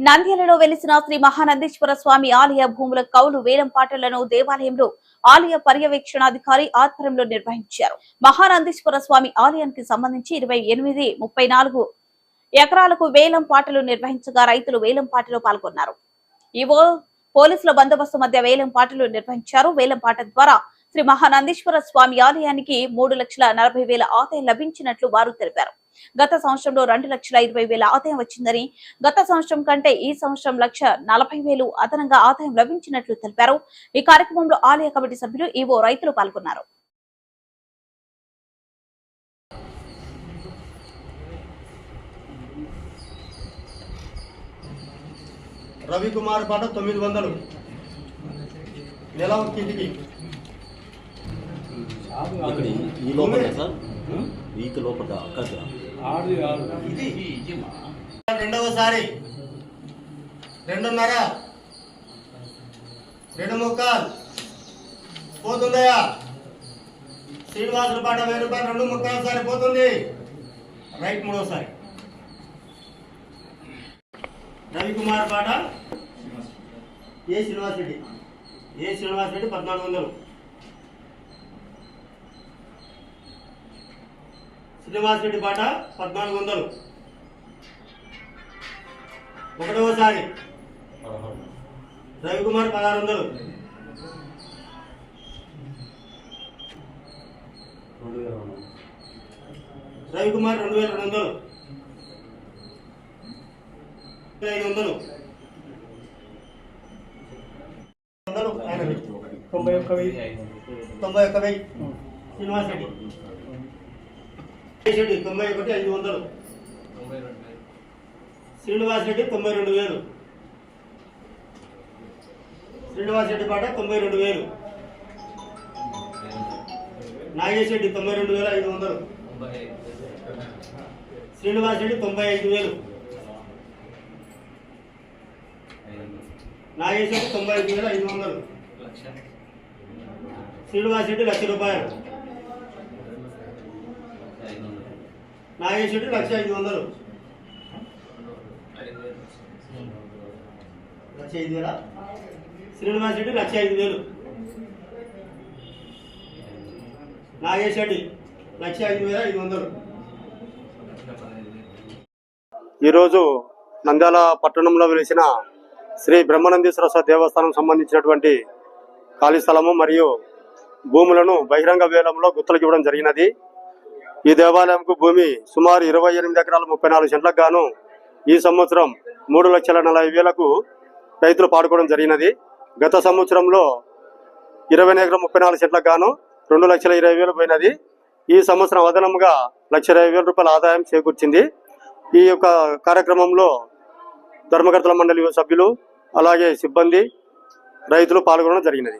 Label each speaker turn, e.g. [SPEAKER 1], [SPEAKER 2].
[SPEAKER 1] నంద్యాలలో వెలిసిన శ్రీ మహానందీశ్వర స్వామి ఆలయ భూముల కౌలు వేలంపాటలను దేవాలయంలో ఆలయ పర్యవేక్షణాధికారి ఆధ్వర్యంలో నిర్వహించారు. మహానందీశ్వర స్వామి ఆలయానికి సంబంధించి 28-34 ఎకరాలకు వేలం పాటలు నిర్వహించగా రైతులు వేలం పాటలో పాల్గొన్నారు. పోలీసుల బందోబస్తు మధ్య వేలం పాటలు నిర్వహించారు. వేలం పాట ద్వారా శ్రీ మహానందీశ్వర స్వామి ఆలయానికి 3,40,000 ఆదాయం లభించినట్లు వారు తెలిపారు. గత సంవత్సరంలో 2,20,000 ఆదాయం వచ్చిందని, గత సంవత్సరం కంటే ఈ సంవత్సరం 1,40,000 అదనంగా ఆదాయం లభించినట్లు తెలిపారు. ఈ కార్యక్రమంలో ఆలయ కమిటీ సభ్యులు, ఈవో, రైతులు పాల్గొన్నారు.
[SPEAKER 2] రవికుమార్ పాట 900 నెల ఇంటికి
[SPEAKER 3] ఈ లోపల సార్ వీక్ లోపల
[SPEAKER 2] రెండవసారి 2.5 2.25 పోతుందయ్యా. శ్రీనివాసుల పాట 1000 రూపాయలు 2.25 పోతుంది. రైట్ మూడోసారి రవికుమార్ పాట ఏ శ్రీనివాస్ రెడ్డి 1400. శ్రీనివాస్ రెడ్డి పాట 1400. ఒకటవసారి రవికుమార్ 1600. రవికుమార్ 2200. 500. 91,000. శ్రీనివాస్ రెడ్డి 91,500. శ్రీనివాస్ రెడ్డి 92,000. శ్రీనివాస్ రెడ్డి పాట 92,000. నాగేష్ రెడ్డి 92,500. శ్రీనివాస్ రెడ్డి 95,000. నాగేష్ రెడ్డి 95,500. శ్రీనివాస్ రెడ్డి 1,00,000 రూపాయలు. నాగేష్ రెడ్డి 1,05,000. 1,05,000. శ్రీనివాస్ రెడ్డి 1,05,000. నాగేష్ రెడ్డి 1,05,500. ఈరోజు నంద్యాల పట్టణంలో వెలిసిన శ్రీ బ్రహ్మానందేశ్వర స్వామి దేవస్థానం సంబంధించినటువంటి ఖాళీ స్థలము మరియు భూములను బహిరంగ వేలంలో గుత్తలకు ఇవ్వడం జరిగినది. ఈ దేవాలయంకు భూమి సుమారు 28 ఎకరాల 34 సెంట్లకు గాను ఈ సంవత్సరం 3,40,000కు రైతులు పాడుకోవడం జరిగినది. గత సంవత్సరంలో 20 ఎకరం 34 సెంట్లకు గాను 2,20,000 పోయినది. ఈ సంవత్సరం అదనంగా 1,20,000 రూపాయల ఆదాయం చేకూర్చింది. ఈ యొక్క కార్యక్రమంలో ధర్మకర్తల మండలి సభ్యులు, అలాగే సిబ్బంది, రైతులు పాల్గొనడం జరిగినది.